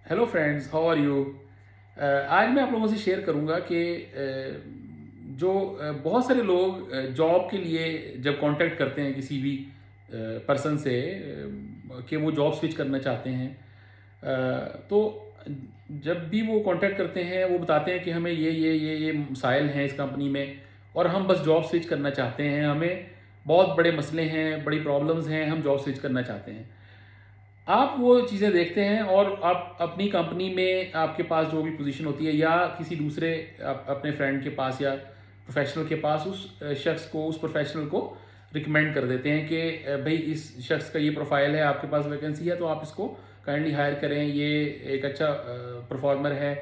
Hello friends, how are you. आज मैं आप लोगों से शेयर करूंगा कि बहुत सारे लोग जॉब के लिए जब कांटेक्ट करते हैं किसी भी पर्सन से कि वो जॉब स्विच करना चाहते हैं। तो जब भी वो कांटेक्ट करते हैं वो बताते हैं कि हमें ये मसाइल हैं इस कंपनी में और हम बस जॉब स्विच करना चाहते हैं। हमें बहुत बड़े मसले हैं, बड़ी प्रॉब्लम्स हैं, हम जॉब स्विच करना चाहते हैं। आप वो चीज़ें देखते हैं और आप अपनी कंपनी में आपके पास जो भी पोजीशन होती है या किसी दूसरे अपने फ्रेंड के पास या प्रोफेशनल के पास उस प्रोफेशनल को रिकमेंड कर देते हैं कि भाई इस शख्स का ये प्रोफाइल है, आपके पास वैकेंसी है तो आप इसको काइंडली हायर करें, ये एक अच्छा परफॉर्मर है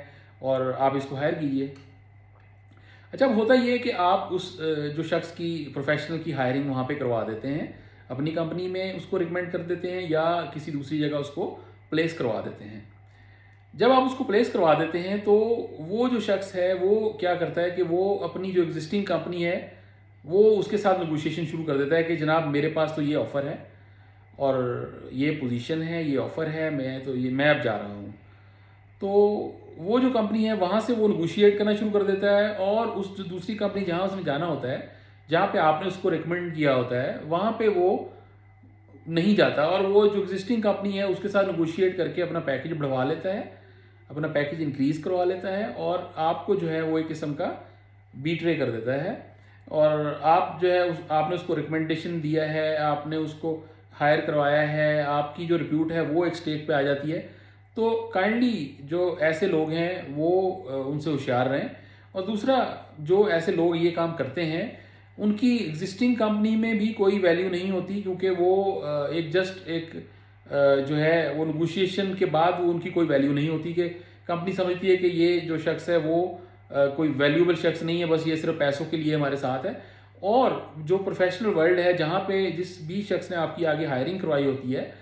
और आप इसको हायर कीजिए। अच्छा, अब होता ये है कि आप जो शख्स की प्रोफेशनल की हायरिंग वहाँ पे करवा देते हैं, अपनी कंपनी में उसको रिकमेंड कर देते हैं या किसी दूसरी जगह उसको प्लेस करवा देते हैं। जब आप उसको प्लेस करवा देते हैं तो वो जो शख्स है वो क्या करता है कि वो अपनी जो एग्जिस्टिंग कंपनी है वो उसके साथ नेगोशिएशन शुरू कर देता है कि जनाब मेरे पास तो ये ऑफ़र है और ये पोजीशन है, ये ऑफ़र है, मैं अब जा रहा हूँ। तो वो जो कंपनी है वहाँ से वो नेगोशिएट करना शुरू कर देता है और उस जो दूसरी कंपनी जहाँ उसने जाना होता है, जहाँ पे आपने उसको रिकमेंड किया होता है, वहाँ पे वो नहीं जाता और वो जो एग्जिस्टिंग कंपनी है उसके साथ नेगोशिएट करके अपना पैकेज बढ़वा लेता है, अपना पैकेज इंक्रीज़ करवा लेता है और आपको जो है वो एक किस्म का बीट्रे कर देता है। और आप जो है आपने उसको रिकमेंडेशन दिया है, आपने उसको हायर करवाया है, आपकी जो रिप्यूट है वो एक स्टेज पे आ जाती है। तो काइंडली जो ऐसे लोग हैं वो उनसे होशियार रहें। और दूसरा, जो ऐसे लोग ये काम करते हैं उनकी एग्जिस्टिंग कंपनी में भी कोई वैल्यू नहीं होती, क्योंकि वो जो है वो नेगोशिएशन के बाद वो उनकी कोई वैल्यू नहीं होती कि कंपनी समझती है कि ये जो शख्स है वो कोई वैल्यूएबल शख्स नहीं है, बस ये सिर्फ पैसों के लिए हमारे साथ है। और जो प्रोफेशनल वर्ल्ड है जहाँ पे जिस भी शख्स ने आपकी आगे हायरिंग करवाई होती है,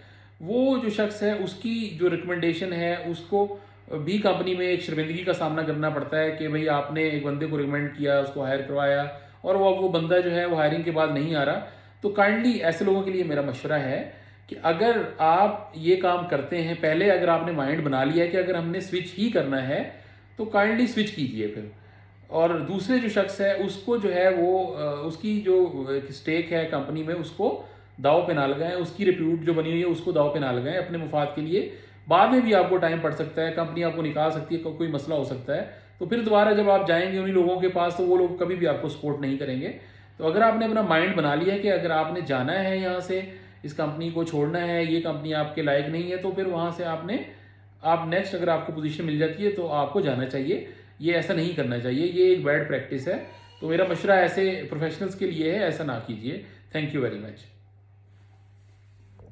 वो जो शख्स है उसकी जो रिकमेंडेशन है उसको भी कंपनी में एक शर्मिंदगी का सामना करना पड़ता है कि भाई आपने एक बंदे को रिकमेंड किया, उसको हायर करवाया और वो बंदा जो है वो हायरिंग के बाद नहीं आ रहा। तो काइंडली ऐसे लोगों के लिए मेरा मशवरा है कि अगर आप ये काम करते हैं, पहले अगर आपने माइंड बना लिया है कि अगर हमने स्विच ही करना है तो काइंडली स्विच कीजिए फिर। और दूसरे जो शख्स है उसको जो है वो उसकी जो एक स्टेक है कंपनी में उसको दाव पे ना लगाएं, उसकी रिप्यूट जो बनी हुई है उसको दाव पे ना लगाएं अपने मुफाद के लिए। बाद में भी आपको टाइम पड़ सकता है, कंपनी आपको निकाल सकती है, कोई मसला हो सकता है। तो फिर दोबारा जब आप जाएंगे उन्हीं लोगों के पास तो वो लोग कभी भी आपको सपोर्ट नहीं करेंगे। तो अगर आपने अपना माइंड बना लिया है कि अगर आपने जाना है यहाँ से, इस कंपनी को छोड़ना है, ये कंपनी आपके लायक नहीं है, तो फिर वहाँ से आप नेक्स्ट अगर आपको पोजीशन मिल जाती है तो आपको जाना चाहिए। ये ऐसा नहीं करना चाहिए, ये एक बैड प्रैक्टिस है। तो मेरा मशवरा ऐसे प्रोफेशनल्स के लिए है, ऐसा ना कीजिए। Thank you very much.